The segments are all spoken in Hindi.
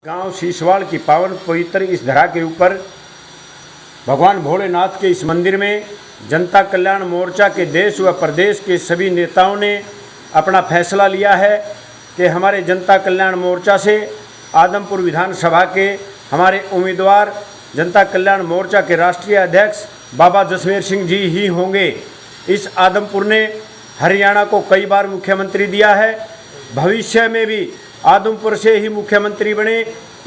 गांव शीशवाड़ की पावन पवित्र इस धरा के ऊपर भगवान भोलेनाथ के इस मंदिर में जनता कल्याण मोर्चा के देश व प्रदेश के सभी नेताओं ने अपना फैसला लिया है कि हमारे जनता कल्याण मोर्चा से आदमपुर विधानसभा के हमारे उम्मीदवार जनता कल्याण मोर्चा के राष्ट्रीय अध्यक्ष बाबा जसमेर सिंह जी ही होंगे। इस आदमपुर ने हरियाणा को कई बार मुख्यमंत्री दिया है, भविष्य में भी आदमपुर से ही मुख्यमंत्री बने।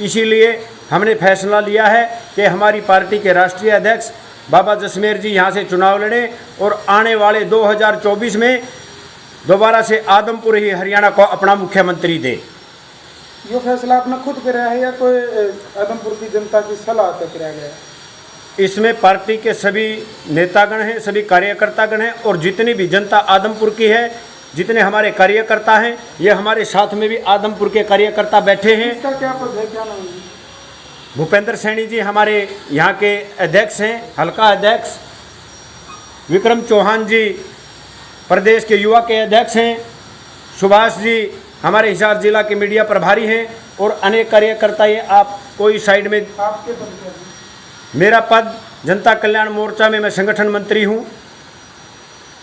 इसीलिए हमने फैसला लिया है कि हमारी पार्टी के राष्ट्रीय अध्यक्ष बाबा जसमेर जी यहाँ से चुनाव लड़ें और आने वाले 2024 में दोबारा से आदमपुर ही हरियाणा को अपना मुख्यमंत्री दे। ये फैसला आपने खुद कराया है या कोई आदमपुर की जनता की सलाह तक कराया गया है? इसमें पार्टी के सभी नेतागण हैं, सभी कार्यकर्तागण हैं और जितनी भी जनता आदमपुर की है, जितने हमारे कार्यकर्ता हैं, ये हमारे साथ में भी आदमपुर के कार्यकर्ता बैठे हैं। इसका क्या पद है, क्या नाम है? भूपेंद्र सैनी जी हमारे यहाँ के अध्यक्ष हैं, हल्का अध्यक्ष। विक्रम चौहान जी प्रदेश के युवा के अध्यक्ष हैं। सुभाष जी हमारे हिसार जिला के मीडिया प्रभारी हैं और अनेक कार्यकर्ता। ये आप कोई साइड में। आपके पद क्या है? मेरा पद जनता कल्याण मोर्चा में मैं संगठन मंत्री हूँ।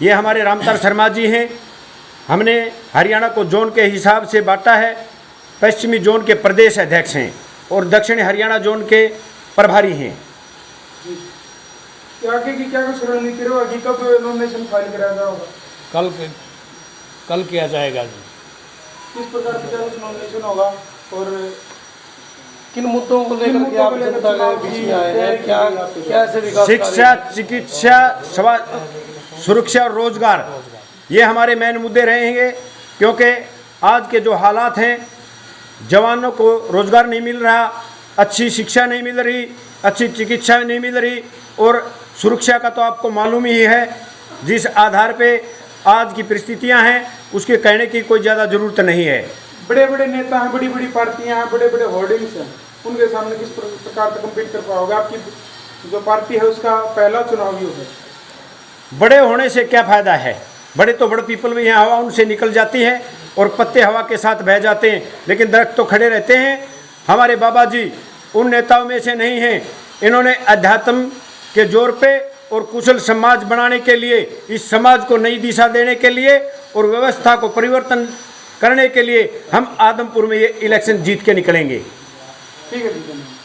ये हमारे रामतार शर्मा जी हैं। हमने हरियाणा को जोन के हिसाब से बांटा है। पश्चिमी जोन के प्रदेश अध्यक्ष हैं और दक्षिणी हरियाणा जोन के प्रभारी हैं। आगे की क्या कुछ रणनीति रहेगी? कब नॉमिनेशन फाइल कराया जाएगा? कल किया जाएगा जी। किस प्रकार का क्या कुछ नॉमिनेशन होगा और किन मुद्दों को लेकर के आप जनता के बीच में आए हैं? क्या ऐसे विकास? शिक्षा, चिकित्सा, सुरक्षा और रोजगार, ये हमारे मेन मुद्दे रहेंगे। क्योंकि आज के जो हालात हैं, जवानों को रोजगार नहीं मिल रहा, अच्छी शिक्षा नहीं मिल रही, अच्छी चिकित्सा नहीं मिल रही और सुरक्षा का तो आपको मालूम ही है। जिस आधार पे आज की परिस्थितियां हैं, उसके कहने की कोई ज़्यादा ज़रूरत नहीं है। बड़े बड़े नेता हैं, बड़ी बड़ी पार्टियां हैं, बड़े बड़े होर्डिंग्स हैं, उनके सामने किस प्रकार से कम्पीट कर पाओगे? आपकी जो पार्टी है उसका पहला चुनाव ही है। बड़े होने से क्या फ़ायदा है? बड़े तो बड़े पीपल में यहाँ हवा उनसे निकल जाती है और पत्ते हवा के साथ बह जाते हैं, लेकिन दरख्त तो खड़े रहते हैं। हमारे बाबा जी उन नेताओं में से नहीं हैं। इन्होंने अध्यात्म के जोर पे और कुशल समाज बनाने के लिए, इस समाज को नई दिशा देने के लिए और व्यवस्था को परिवर्तन करने के लिए हम आदमपुर में ये इलेक्शन जीत के निकलेंगे। ठीक है, ठीक है।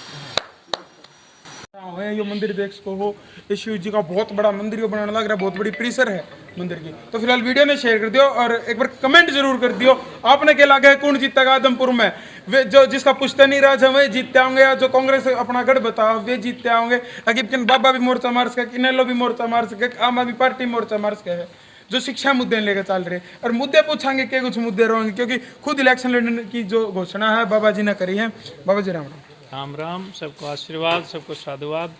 ये मंदिर देख सको हो, इस शिव जी का बहुत बड़ा मंदिर को बनाने लग रहा है, बहुत बड़ी परिसर है मंदिर की। तो फिलहाल वीडियो में शेयर कर दियो और एक बार कमेंट जरूर कर दियो, आपने क्या लगा है कौन जीतेगा आदमपुर में? वे जो जिसका पुश्तैनी राज है वही जीतते होंगे, या जो कांग्रेस अपना गढ़ बताओ वे जीतते होंगे? अगर बाबा भी मोर्चा मार सके, किनेलो भी मोर्चा मार सके, आम आदमी पार्टी मोर्चा मार सके है। जो शिक्षा मुद्दे लेकर चल रहे और मुद्दे पूछेंगे क्या कुछ मुद्दे रहेंगे, क्योंकि खुद इलेक्शन लड़ने की जो घोषणा है बाबा जी ने करी है। बाबा जी राम राम राम, सबको आशीर्वाद, सबको साधुवाद।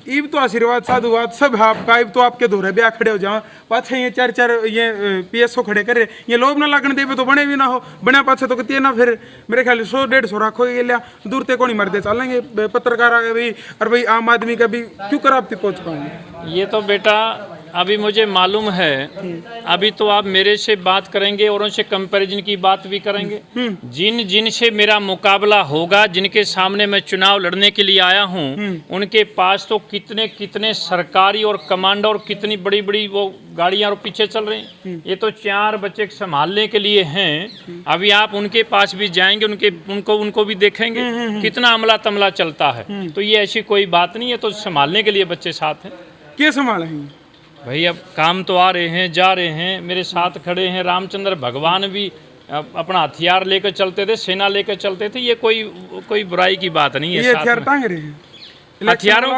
ईब तो आशीर्वाद साधुवाद सब है आपका। ईब तो आपके धोरे ब्याह खड़े हो जाओ, पाछे ये चार ये पीएसओ खड़े करे, ये लोग ना लगन देवे तो बने भी ना हो, बने पाछे तो कती ना। फिर मेरे ख्याल 100-150 रखो ये लिया, दूर ते को नहीं मरते चलेंगे। पत्रकार आ गए भाई, और भाई आम आदमी का भी क्यों कर आप पहुँच पाएंगे? ये तो बेटा अभी मुझे मालूम है, अभी तो आप मेरे से बात करेंगे और उनसे कंपैरिजन की बात भी करेंगे। जिन से मेरा मुकाबला होगा, जिनके सामने मैं चुनाव लड़ने के लिए आया हूं, उनके पास तो कितने कितने सरकारी और कमांडो और कितनी बड़ी बड़ी वो गाड़ियां और पीछे चल रही हैं। ये तो 4 बच्चे संभालने के लिए हैं। अभी आप उनके पास भी जाएंगे, उनको भी देखेंगे कितना अमला तमला चलता है। तो ये ऐसी कोई बात नहीं है, तो संभालने के लिए बच्चे साथ हैं। क्या संभालेंगे भाई? अब काम तो आ रहे हैं, जा रहे हैं, मेरे साथ खड़े हैं। रामचंद्र भगवान भी अपना हथियार लेकर चलते थे, सेना लेकर चलते थे। ये कोई बुराई की बात नहीं है। हथियार टांग रहे हैं, हथियारों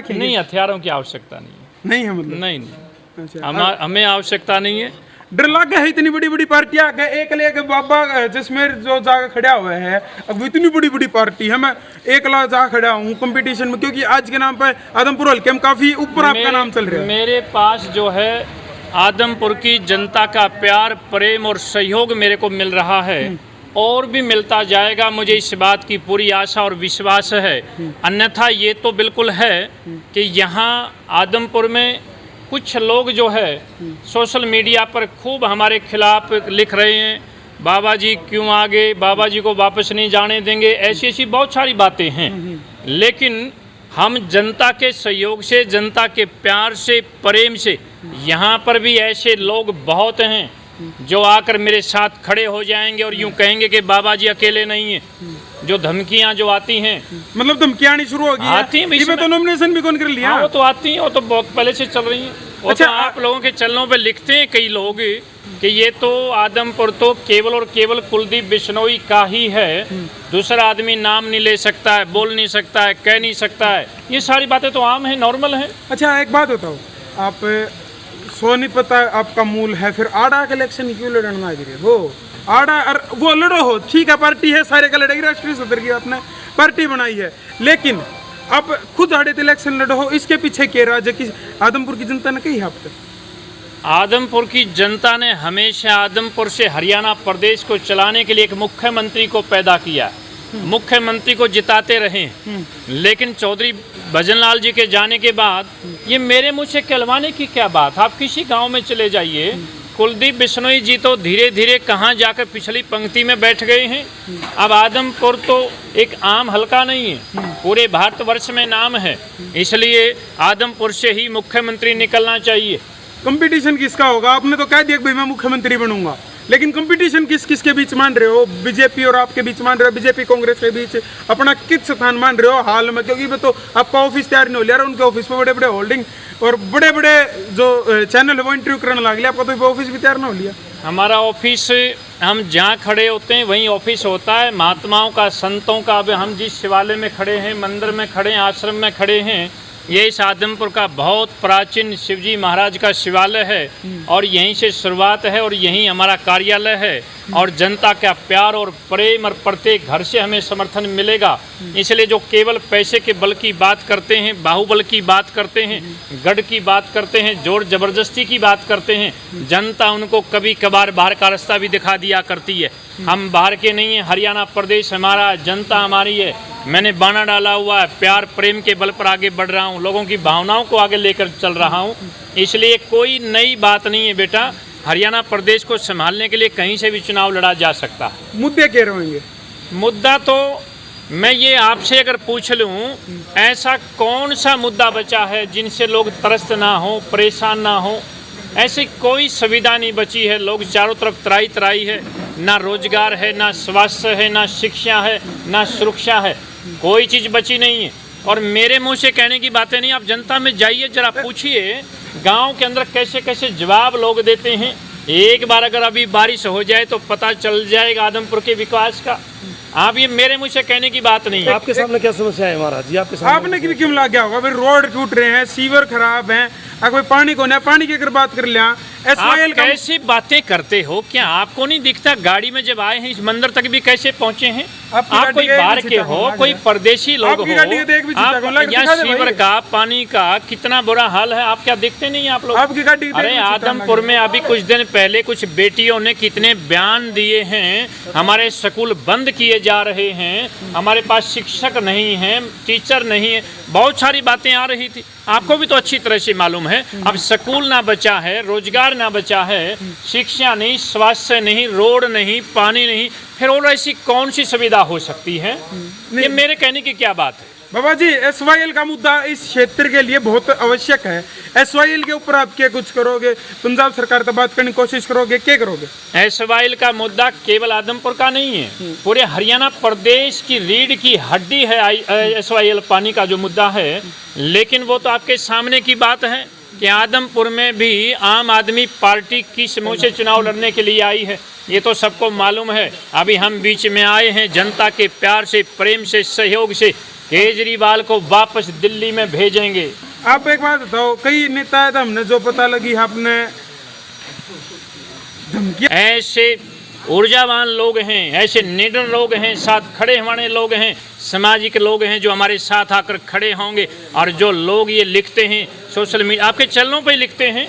नहीं, हथियारों की आवश्यकता नहीं है, मतलब नहीं। हमें आवश्यकता नहीं है। डर लग गया है, इतनी बड़ी बड़ी पार्टियां एक लेके बाबा जसमेर जो जाकर खड़ा हुआ है। अब इतनी बड़ी बड़ी पार्टी है, मैं एकला जा खड़ा हूँ कंपटीशन में, क्योंकि आज के नाम पे आदमपुर हल्के में काफी ऊपर आपका नाम चल रहा है। मेरे पास जो है आदमपुर की जनता का प्यार, प्रेम और सहयोग मेरे को मिल रहा है और भी मिलता जाएगा। मुझे इस बात की पूरी आशा और विश्वास है। अन्यथा ये तो बिल्कुल है कि यहाँ आदमपुर में कुछ लोग जो है सोशल मीडिया पर खूब हमारे खिलाफ लिख रहे हैं, बाबा जी क्यों आ गए, बाबा जी को वापस नहीं जाने देंगे, ऐसी ऐसी बहुत सारी बातें हैं। लेकिन हम जनता के सहयोग से, जनता के प्यार से, प्रेम से, यहाँ पर भी ऐसे लोग बहुत हैं जो आकर मेरे साथ खड़े हो जाएंगे और यूं कहेंगे कि बाबा जी अकेले नहीं हैं। जो धमकियां जो आती हैं, मतलब धमकियां आनी शुरू हो गई आती हैं, इसमें तो नॉमिनेशन भी कौन कर लिया? हाँ, वो तो आती हैं, वो तो बहुत पहले से चल रही हैं। वो अच्छा, तो आप लोगों के चैनलों पे लिखते हैं कई लोग कि ये तो आदमपुर तो केवल और केवल कुलदीप बिश्नोई का ही है, दूसरा आदमी नाम नहीं ले सकता है, बोल नहीं सकता है, कह नहीं सकता है। ये सारी बातें तो आम है, नॉर्मल है। अच्छा, एक बात बताओ, आप सोनीपत आपका मूल है, फिर आड़ा के इलेक्शन क्यों लड़ना गिरे? वो आड़ा और वो लड़ो हो, ठीक है, पार्टी है, सारे का लड़ेगी, राष्ट्रीय सदर की आपने पार्टी बनाई है, लेकिन अब खुद आड़े इलेक्शन लड़ो हो, इसके पीछे क्या राज की आदमपुर की जनता ने कही आप तक? आदमपुर की जनता ने हमेशा आदमपुर से हरियाणा प्रदेश को चलाने के लिए एक मुख्यमंत्री को पैदा किया, मुख्यमंत्री को जिताते रहे। लेकिन चौधरी भजनलाल जी के जाने के बाद ये मेरे मुंह से कहलवाने की क्या बात? आप किसी गांव में चले जाइए, कुलदीप बिश्नोई जी तो धीरे धीरे कहाँ जाकर पिछली पंक्ति में बैठ गए हैं। अब आदमपुर तो एक आम हल्का नहीं है, पूरे भारतवर्ष में नाम है, इसलिए आदमपुर से ही मुख्यमंत्री निकलना चाहिए। कंपटीशन किसका होगा? आपने तो कह दिया कि भाई मैं मुख्यमंत्री बनूंगा, लेकिन कंपटीशन किस किस के बीच मान रहे हो? बीजेपी और आपके बीच मान रहे हो, बीजेपी कांग्रेस के बीच अपना किस स्थान मान रहे हो हाल में? क्योंकि तो आपका ऑफिस तैयार नहीं हो लिया, उनके ऑफिस में बड़े बड़े होल्डिंग और बड़े बड़े जो चैनल है वो इंटरव्यू करने लग लिया, आपका तो ऑफिस भी तैयार ना हो लिया। हमारा ऑफिस, हम जहाँ खड़े होते हैं वहीं ऑफिस होता है, महात्माओं का, संतों का। अब हम जिस शिवालय में खड़े हैं, मंदिर में खड़े हैं, आश्रम में खड़े हैं, ये इस आदमपुर का बहुत प्राचीन शिवजी महाराज का शिवालय है और यहीं से शुरुआत है और यहीं हमारा कार्यालय है। और जनता का प्यार और प्रेम और प्रत्येक घर से हमें समर्थन मिलेगा। इसलिए जो केवल पैसे के बल की बात करते हैं, बाहुबल की बात करते हैं, गढ़ की बात करते हैं, जोर जबरदस्ती की बात करते हैं, जनता उनको कभी कभार बाहर का रास्ता भी दिखा दिया करती है। हम बाहर के नहीं हैं, हरियाणा प्रदेश हमारा, जनता हमारी है। मैंने बाना डाला हुआ है, प्यार प्रेम के बल पर आगे बढ़ रहा हूँ, लोगों की भावनाओं को आगे लेकर चल रहा हूँ। इसलिए कोई नई बात नहीं है बेटा, हरियाणा प्रदेश को संभालने के लिए कहीं से भी चुनाव लड़ा जा सकता है। मुद्दे क्या रहेंगे? मुद्दा तो मैं ये आपसे अगर पूछ लूँ, ऐसा कौन सा मुद्दा बचा है जिनसे लोग त्रस्त ना हो, परेशान ना हो? ऐसी कोई सुविधा नहीं बची है। लोग चारों तरफ त्राही त्राही है, ना रोजगार है, ना स्वास्थ्य है, ना शिक्षा है, ना सुरक्षा है, कोई चीज़ बची नहीं है। और मेरे मुंह से कहने की बातें नहीं, आप जनता में जाइए, जरा पूछिए गांव के अंदर कैसे कैसे जवाब लोग देते हैं। एक बार अगर अभी बारिश हो जाए तो पता चल जाएगा आदमपुर के विकास का। आप ये मेरे मुंह से कहने की बात नहीं है। आपके सामने क्या समस्या है महाराज जी? आपके सामने आपने क्यों लग गया होगा? फिर रोड टूट रहे हैं, सीवर खराब हैं, अगर पानी को ना, पानी की अगर बात कर लिया, आप कैसी बातें करते हो? क्या आपको नहीं दिखता गाड़ी में जब आए हैं इस मंदिर तक भी कैसे पहुंचे हैं? आप कोई बाहर के हो, कोई परदेशी लोग हो, आप यहाँ सीवर का, पानी का कितना बुरा हाल है, आप क्या दिखते नहीं आप लोग? आपकी गाड़ी? अरे आदमपुर में अभी कुछ दिन पहले कुछ बेटियों ने कितने बयान दिए हैं, हमारे स्कूल बंद किए जा रहे हैं, हमारे पास शिक्षक नहीं है, टीचर नहीं है, बहुत सारी बातें आ रही थी। आपको भी तो अच्छी तरह से मालूम है। अब स्कूल ना बचा है, रोजगार ना बचा है, शिक्षा नहीं, स्वास्थ्य नहीं, रोड नहीं, पानी नहीं, फिर और ऐसी कौन सी सुविधा हो सकती है? ये मेरे कहने की क्या बात है? बाबा जी, SYL का मुद्दा इस क्षेत्र के लिए बहुत आवश्यक है। SYL के ऊपर आप क्या कुछ करोगे? पंजाब सरकार से बात करने की कोशिश करोगे, क्या करोगे? SYL का मुद्दा केवल आदमपुर का नहीं है, पूरे हरियाणा प्रदेश की रीढ़ की हड्डी है SYL पानी का जो मुद्दा है। लेकिन वो तो आपके सामने की बात है कि आदमपुर में भी आम आदमी पार्टी किस मुँह से चुनाव लड़ने के लिए आई है, ये तो सबको मालूम है। अभी हम बीच में आए हैं, जनता के प्यार से, प्रेम से, सहयोग से केजरीवाल को वापस दिल्ली में भेजेंगे। आप एक बात बताओ, कई नेता है हमने जो पता लगी आपने ऐसे ऊर्जावान लोग हैं, ऐसे निडर लोग हैं, साथ खड़े होने लोग हैं, सामाजिक लोग हैं जो हमारे साथ आकर खड़े होंगे। और जो लोग ये लिखते हैं सोशल मीडिया, आपके चैनलों पे लिखते हैं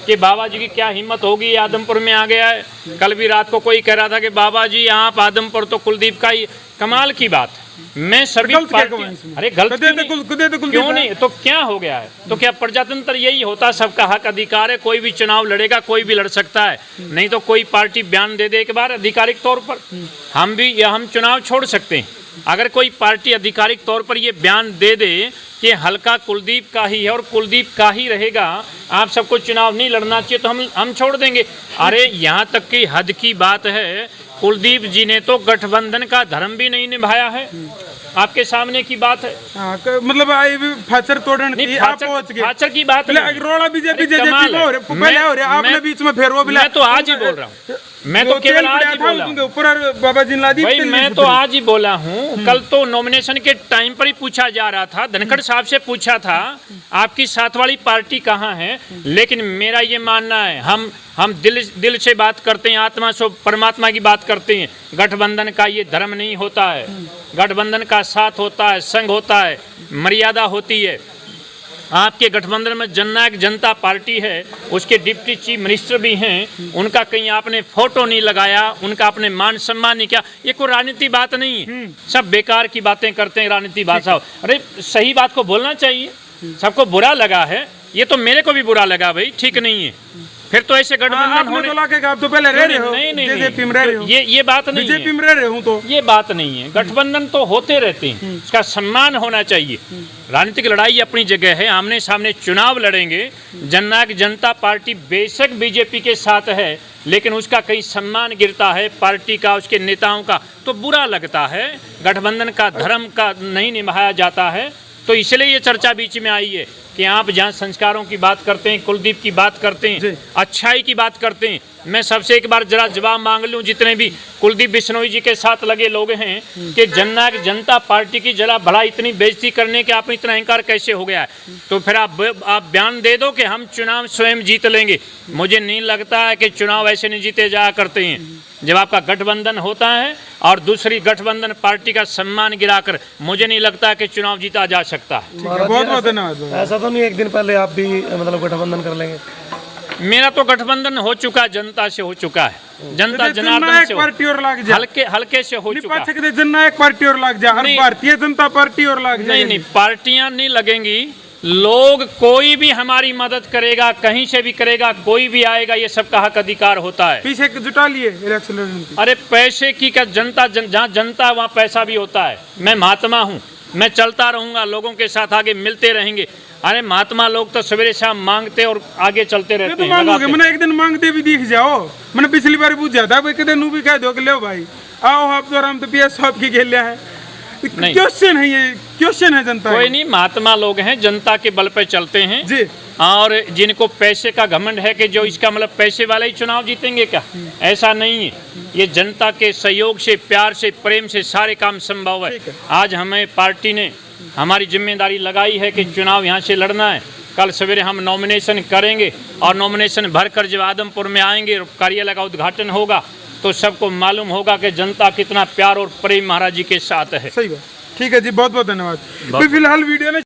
कि बाबा जी की क्या हिम्मत होगी, ये आदमपुर में आ गया है। कल भी रात को कोई कह रहा था कि बाबा जी आप आदमपुर तो कुलदीप का ही, कमाल की बात है। मैं सभी गलत क्या पार्टी, कमाल इसमें? अरे गलत खुदे तो कुलदीप क्यों है। नहीं, तो क्या हो गया है? तो क्या प्रजातंत्र यही होता, सबका हक अधिकार है, कोई भी चुनाव लड़ेगा, कोई भी लड़ सकता है। नहीं तो कोई पार्टी बयान दे दे एक बार आधिकारिक तौर पर, हम चुनाव छोड़ सकते हैं। अगर कोई पार्टी आधिकारिक तौर पर ये बयान दे दे कि हल्का कुलदीप का ही है और कुलदीप का ही रहेगा, आप सबको चुनाव नहीं लड़ना चाहिए, तो हम छोड़ देंगे। अरे यहाँ तक की हद की बात है, कुलदीप जी ने तो गठबंधन का धर्म भी नहीं निभाया है। आपके सामने की बात है। हाँ, मतलब आई भी फाचर तोड़न नहीं, थी, आप पहुंच गए। फाचर की बात नहीं। रोड़ा बीजेपी अरे कमाल है। हो रहे, पहले हो रहे, आपने बीच में फिर वो मैं तो आज ही बोल रहा हूँ, मैं तो केवल आज ही बोला हूँ ऊपर बाबा जिनलादी भाई, मैं तो आज ही बोला हूँ। कल तो नॉमिनेशन के टाइम पर ही पूछा जा रहा था, धनखड़ साहब से पूछा था आपकी साथ वाली पार्टी कहाँ है। लेकिन मेरा ये मानना है, हम दिल से बात करते हैं, आत्मा से परमात्मा की बात करते हैं। गठबंधन का ये धर्म नहीं होता है, गठबंधन का साथ होता है, संघ होता है, मर्यादा होती है। आपके गठबंधन में जननायक जनता पार्टी है, उसके डिप्टी चीफ मिनिस्टर भी हैं, उनका कहीं आपने फोटो नहीं लगाया, उनका आपने मान सम्मान नहीं किया। ये कोई राजनीति बात नहीं है, सब बेकार की बातें करते हैं, राजनीति भाषा। अरे सही बात को बोलना चाहिए। सबको बुरा लगा है, ये तो मेरे को भी बुरा लगा भाई, ठीक नहीं है। फिर तो ऐसे गठबंधन होने, आप तो पहले रह रहे हो, नहीं बीजेपी में रह रहे हो, ये बात नहीं है, बीजेपी में रह रहे हूं तो ये बात नहीं है। गठबंधन तो होते रहते हैं, इसका सम्मान होना चाहिए। राजनीतिक लड़ाई अपनी जगह है, आमने सामने चुनाव लड़ेंगे। जननायक जनता पार्टी बेशक बीजेपी के साथ है, लेकिन उसका कहीं सम्मान गिरता है पार्टी का, उसके नेताओं का, तो बुरा लगता है। गठबंधन का धर्म का नहीं निभाया जाता है, तो इसलिए ये चर्चा बीच में आई है कि आप जहाँ संस्कारों की बात करते हैं, कुलदीप की बात करते हैं, अच्छाई की बात करते हैं। मैं सबसे एक बार जरा जवाब मांग लूं, जितने भी कुलदीप बिश्नोई जी के साथ लगे लोग हैं, कि जननायक जनता पार्टी की जरा भला इतनी बेइज्जती करने के आप में इतना अहंकार कैसे हो गया है? तो फिर आप बयान दे दो कि हम चुनाव स्वयं जीत लेंगे। मुझे नहीं लगता है कि चुनाव ऐसे नहीं जीते जाया करते हैं। जब आपका गठबंधन होता है और दूसरी गठबंधन पार्टी का सम्मान गिराकर, मुझे नहीं लगता कि चुनाव जीता जा सकता है। बहुत बहुत धन्यवाद। ऐसा तो नहीं एक दिन पहले आप भी मतलब गठबंधन कर लेंगे? मेरा तो गठबंधन हो चुका, जनता से हो चुका है, जनता जनार्दन से पार्टी और लाग जा, हल्के से हो चुका है। जननायक पार्टी और लाग जा, भारतीय जनता पार्टी और लाग जा। नहीं, पार्टियां नहीं लगेंगी, लोग, कोई भी हमारी मदद करेगा, कहीं से भी करेगा, कोई भी आएगा, ये सबका हक अधिकार होता है। पीछे जुटा लिए इलेक्शन। अरे पैसे की क्या, जनता जहाँ जनता वहाँ पैसा भी होता है। मैं महात्मा हूँ, मैं चलता रहूंगा, लोगों के साथ आगे मिलते रहेंगे। अरे महात्मा लोग तो सवेरे शाम मांगते और आगे चलते रहते हैं। मांगोगे, मैंने एक दिन मांगते भी दिख जाओ। मैंने पिछली बार पूछा था, एक दिन भी कह दो कि ले भाई आओ आप तो आराम तो पीएस साहब की खेलिया है। क्वेश्चन है, ये क्वेश्चन है जनता। कोई नहीं, महात्मा लोग हैं, जनता के बल पे चलते हैं जी। और जिनको पैसे का घमंड है कि जो इसका मतलब पैसे वाले ही चुनाव जीतेंगे, क्या ऐसा नहीं है। ये जनता के सहयोग से, प्यार से, प्रेम से सारे काम संभव है। आज हमें पार्टी ने हमारी जिम्मेदारी लगाई है कि चुनाव यहाँ से लड़ना है। कल सवेरे हम नॉमिनेशन करेंगे और नॉमिनेशन भरकर जब आदमपुर में आएंगे, कार्यालय का उद्घाटन होगा, तो सबको मालूम होगा कि जनता कितना प्यार और प्रेम महाराज जी के साथ है। सही बात, ठीक है जी, बहुत बहुत धन्यवाद। फिलहाल वीडियो में